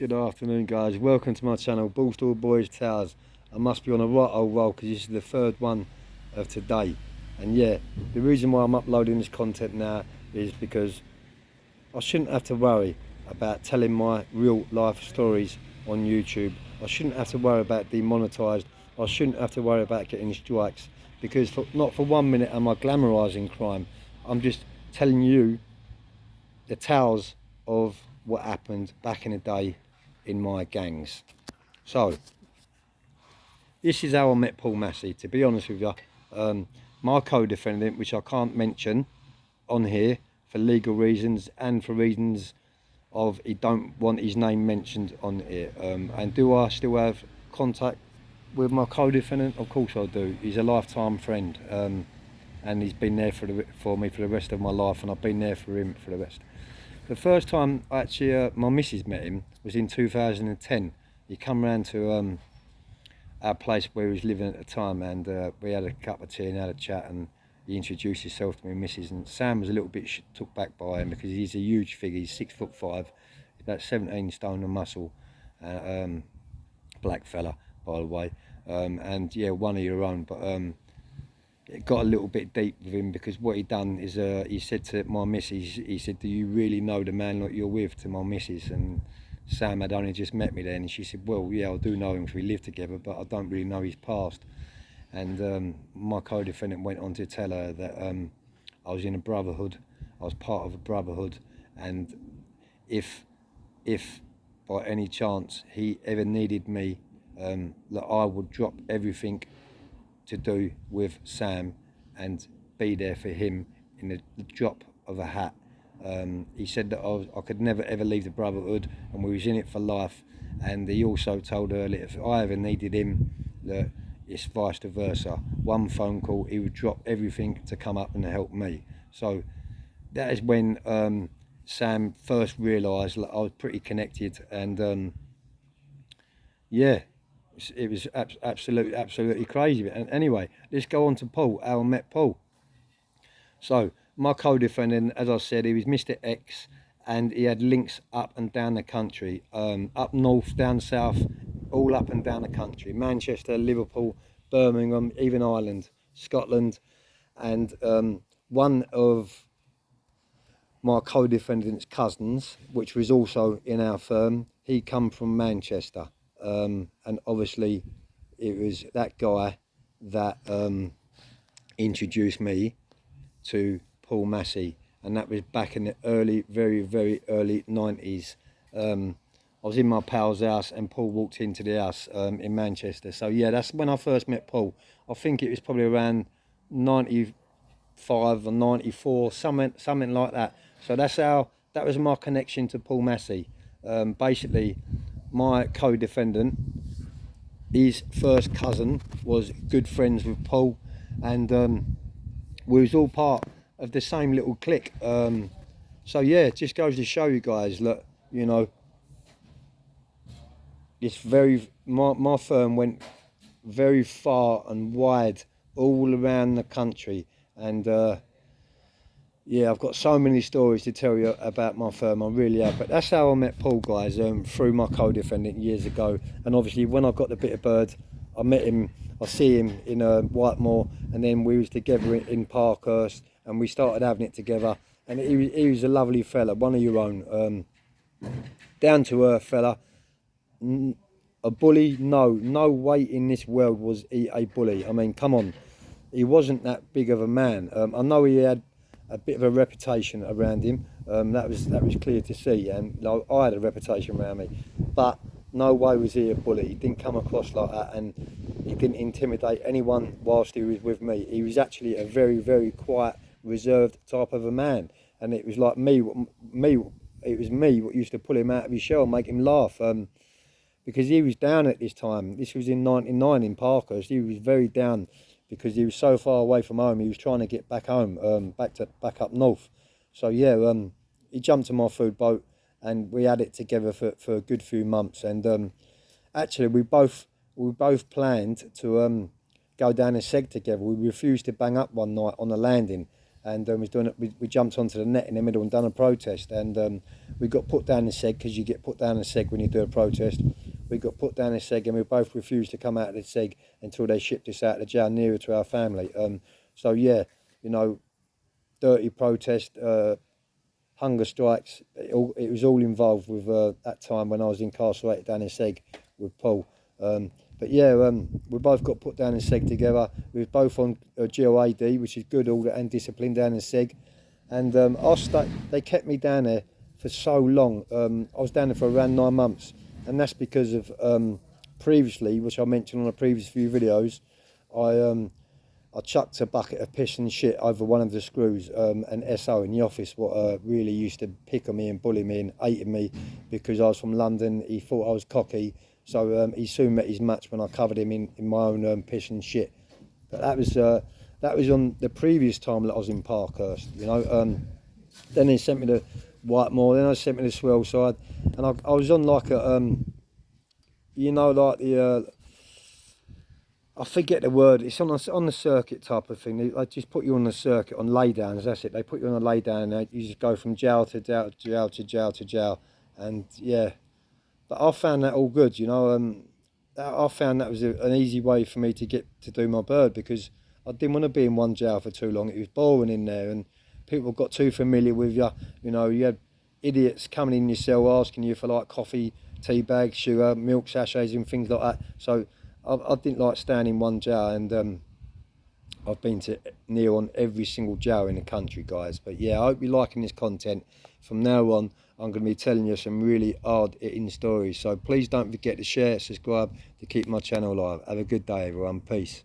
Good afternoon, guys. Welcome to my channel, Ballstall Boys Towers. I must be on a right old roll because this is the third one of today. And yeah, the reason why I'm uploading this content now is because I shouldn't have to worry about telling my real life stories on YouTube. I shouldn't have to worry about demonetized. I shouldn't have to worry about getting strikes because not for 1 minute am I glamorizing crime. I'm just telling you the tales of what happened back in the day in my gangs. So this is how I met Paul Massey. To be honest with you, my co-defendant, which I can't mention on here for legal reasons and for reasons of he don't want his name mentioned on here. And do I still have contact with my co-defendant? Of course I do. He's a lifetime friend, and he's been there for me for the rest of my life, and I've been there for him for the rest. The first time actually my missus met him was in 2010. He come round to our place where he was living at the time, and we had a cup of tea and had a chat, and he introduced himself to me missus, and Sam was a little bit took back by him because he's a huge figure. He's 6'5", about 17 stone of muscle, black fella by the way, and yeah, one of your own, but it got a little bit deep with him because what he done is he said to my missus, he said, "Do you really know the man that you're with?" to my missus, and Sam had only just met me then, and she said, "Well, yeah, I do know him because we live together, but I don't really know his past." And my co-defendant went on to tell her that I was in a brotherhood, I was part of a brotherhood, and if by any chance he ever needed me, that I would drop everything to do with Sam and be there for him in the drop of a hat. He said that I could never ever leave the brotherhood, and we was in it for life. And he also told her that if I ever needed him, that it's vice versa. One phone call, he would drop everything to come up and help me. So that is when Sam first realised that I was pretty connected, and yeah, it was absolutely crazy. And anyway, let's go on to Paul, how I met Paul. So my co-defendant, as I said, he was Mr. X, and he had links up and down the country, up north, down south, all up and down the country. Manchester, Liverpool, Birmingham, even Ireland, Scotland. And one of my co-defendant's cousins, which was also in our firm, he come from Manchester. And obviously it was that guy that introduced me to Paul Massey, and that was back in the early, very early 90s. I was in my pal's house and Paul walked into the house in Manchester. So yeah, that's when I first met Paul. I think it was probably around 95 or 94, something like that. So that was my connection to Paul Massey. Basically, my co-defendant, his first cousin, was good friends with Paul, and we was all part of the same little clique. So yeah, it just goes to show you guys that, you know, it's my firm went very far and wide all around the country, and yeah, I've got so many stories to tell you about my firm, I really have. But that's how I met Paul, guys, through my co-defendant years ago. And obviously when I got the bit of bird, I met him, I see him in Whitemoor, and then we was together in Parkhurst, and we started having it together. And he was a lovely fella, one of your own, down to earth fella. A bully? No way in this world was he a bully. I mean, come on, he wasn't that big of a man. I know he had a bit of a reputation around him. That was clear to see, and I had a reputation around me, but no way was he a bully. He didn't come across like that, and he didn't intimidate anyone whilst he was with me. He was actually a very quiet, reserved type of a man, and it was like it was me what used to pull him out of his shell and make him laugh, because he was down at this time. This was in '99 in Parkhurst. He was very down because he was so far away from home. He was trying to get back home, back up north. So yeah, he jumped on my food boat, and we had it together for a good few months. And actually, we both planned to go down a seg together. We refused to bang up one night on the landing, and we jumped onto the net in the middle and done a protest, and we got put down the seg, because you get put down the seg when you do a protest. We got put down the seg, and we both refused to come out of the seg until they shipped us out of the jail nearer to our family. So yeah, you know, dirty protest, hunger strikes. It was all involved with that time when I was incarcerated down in Seg with Paul. But yeah, we both got put down in Seg together. We were both on GOAD, which is good order and discipline down in Seg. And they kept me down there for so long. I was down there for around 9 months. And that's because of previously, which I mentioned on the previous few videos, I chucked a bucket of piss and shit over one of the screws, an SO in the office, what really used to pick on me and bully me and hated me because I was from London. He thought I was cocky, so he soon met his match when I covered him in my own piss and shit. But that was on the previous time that I was in Parkhurst, you know. Then they sent me to Whitemore, then they sent me to Swell Side, and I was on like a, you know, like the... I forget the word. It's on the circuit type of thing. They just put you on the circuit on laydowns. That's it. They put you on a laydown, and you just go from jail to jail to jail to jail to jail. And yeah, but I found that all good. You know, I found that was an easy way for me to get to do my bird, because I didn't want to be in one jail for too long. It was boring in there, and people got too familiar with you. You know, you had idiots coming in your cell asking you for like coffee, tea bags, sugar, milk sachets, and things like that. So I didn't like staying in one jail, and I've been to near on every single jail in the country, guys. But yeah, I hope you're liking this content. From now on, I'm going to be telling you some really hard-hitting stories. So please don't forget to share, subscribe to keep my channel alive. Have a good day, everyone. Peace.